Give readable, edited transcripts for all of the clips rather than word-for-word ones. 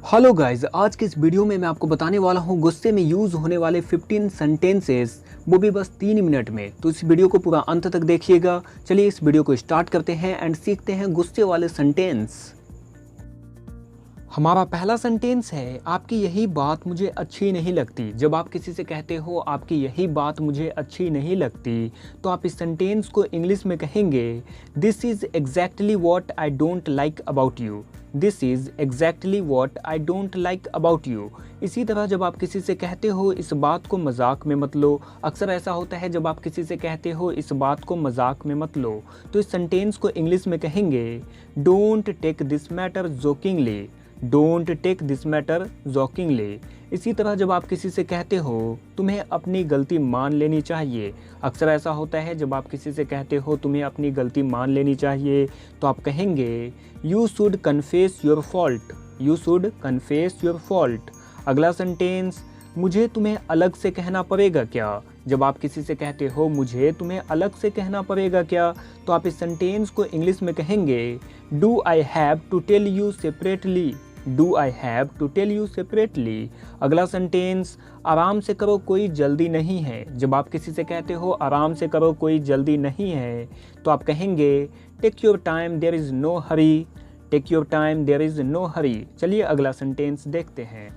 Hello guys, आज के इस वीडियो में मैं आपको बताने वाला हूँ गुस्से में यूज़ होने वाले 15 सेंटेंसेस, वो भी बस 3 मिनट में। तो इस वीडियो को पूरा अंत तक देखिएगा। चलिए इस वीडियो को स्टार्ट करते हैं एंड सीखते हैं गुस्से वाले सेंटेंस। हमारा पहला सेंटेंस है, आपकी यही बात मुझे अच्छी नहीं लगती। जब आप किसी से कहते हो आपकी यही बात मुझे अच्छी नहीं लगती, तो आप इस सेंटेंस को इंग्लिश में कहेंगे, this is exactly what I don't like about you. This is exactly what I don't like about you. इसी तरह जब आप किसी से कहते हो इस बात को मजाक में मत लो, अक्सर ऐसा होता है जब आप किसी से कहते हो इस बात को मजाक में मत लो, तो इस सेंटेंस को इंग्लिश में कहेंगे, don't take this matter jokingly. Don't take this matter jokingly. इसी तरह जब आप किसी से कहते हो तुम्हें अपनी गलती मान लेनी चाहिए, अक्सर ऐसा होता है जब आप किसी से कहते हो तुम्हें अपनी गलती मान लेनी चाहिए, तो आप कहेंगे, you should confess your fault. You should confess your fault. अगला सेंटेंस, मुझे तुम्हें अलग से कहना पड़ेगा क्या। जब आप किसी से कहते हो मुझे तुम्हें अलग से कहना पड़ेगा क्या, तो आप इस सेंटेंस को इंग्लिश में कहेंगे, do I have to tell you separately. Do I have to tell you separately. अगला सेंटेंस, आराम से करो कोई जल्दी नहीं है। जब आप किसी से कहते हो आराम से करो कोई जल्दी नहीं है, तो आप कहेंगे, take your time there is no hurry. Take your time there is no hurry. चलिए अगला सेंटेंस देखते हैं।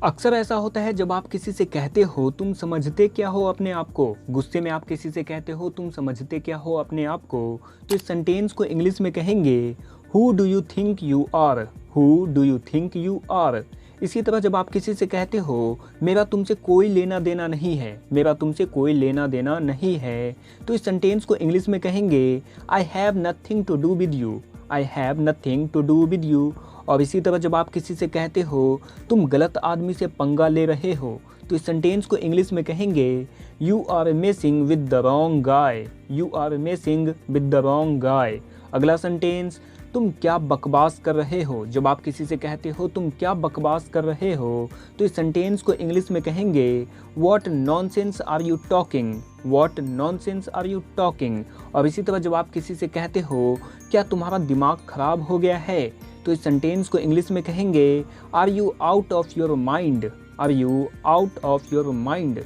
अक्सर ऐसा होता है जब आप किसी से कहते हो तुम समझते क्या हो अपने आप को। गुस्से में आप किसी से कहते हो तुम समझते क्या हो अपने आप को, तो इस सेंटेंस को इंग्लिश में कहेंगे, who do you think you are. Who do you think you are. इसी तरह जब आप किसी से कहते हो मेरा तुमसे कोई लेना देना नहीं है। मेरा तुमसे कोई लेना देना नहीं है, तो इस सेंटेंस को इंग्लिश में कहेंगे, I have nothing to do with you. I have nothing to do with you. और इसी तरह जब आप किसी से कहते हो तुम गलत आदमी से पंगा ले रहे हो, तो इस सेंटेंस को इंग्लिश में कहेंगे, you are messing with the wrong guy. You are messing with the wrong guy. अगला सेंटेंस, तुम क्या बकवास कर रहे हो। जब आप किसी से कहते हो तुम क्या बकवास कर रहे हो, तो इस सेंटेंस को इंग्लिश में कहेंगे, what nonsense are you talking. What nonsense are you talking. और इसी तरह जब आप किसी से कहते हो क्या तुम्हारा दिमाग खराब हो गया है, तो इस सेंटेंस को इंग्लिश में कहेंगे, are you out of your mind. Are you out of your mind.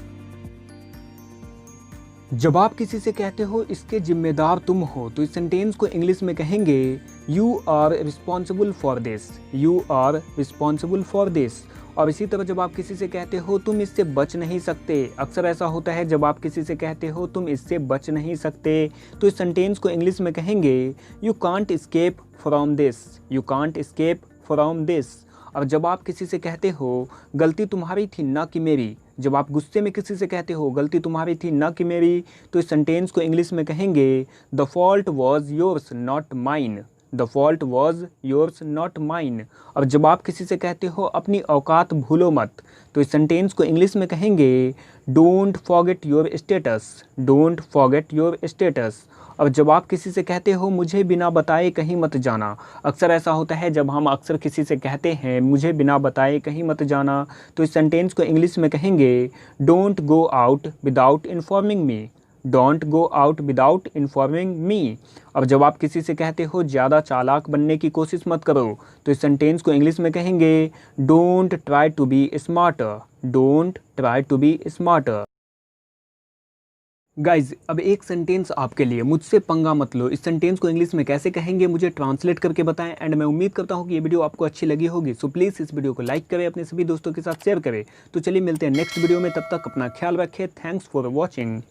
जब आप किसी से कहते हो इसके जिम्मेदार तुम हो, तो इस सेंटेंस को इंग्लिश में कहेंगे, you are responsible for this. You are responsible for this. और इसी तरह जब आप किसी से कहते हो तुम इससे बच नहीं सकते, अक्सर ऐसा होता है जब आप किसी से कहते हो तुम इससे बच नहीं सकते, तो इस सेंटेंस को इंग्लिश में कहेंगे, you can't escape from this. You can't escape from this. और जब आप किसी से कहते हो गलती तुम्हारी थी ना कि मेरी, जब आप गुस्से में किसी से कहते हो गलती तुम्हारी थी ना कि मेरी, तो इस सेंटेंस को इंग्लिश में कहेंगे, the fault was yours not mine. The fault was yours not mine. और जब आप किसी से कहते हो अपनी औकात भूलो मत, तो इस सेंटेंस को इंग्लिश में कहेंगे, don't forget your status. Don't forget your status. और जब आप किसी से कहते हो मुझे बिना बताए कहीं मत जाना, अक्सर ऐसा होता है जब हम अक्सर किसी से कहते हैं मुझे बिना बताए कहीं मत जाना, तो इस सेंटेंस को इंग्लिश में कहेंगे, don't go out without informing me. Don't go out without informing मी। अब जब आप किसी से कहते हो ज़्यादा चालाक बनने की कोशिश मत करो, तो इस सेंटेंस को इंग्लिश में कहेंगे, don't try to be smarter. Don't try to be smarter. Guys, अब एक सेंटेंस आपके लिए, मुझसे पंगा मत लो। इस सेंटेंस को इंग्लिश में कैसे कहेंगे मुझे ट्रांसलेट करके बताएं। एंड मैं उम्मीद करता हूँ कि ये वीडियो आपको अच्छी लगी होगी। सो प्लीज़ इस वीडियो को लाइक करें, अपने सभी दोस्तों के साथ शेयर करें। तो चलिए मिलते हैं नेक्स्ट वीडियो में, तब तक अपना ख्याल रखें। Thanks for watching.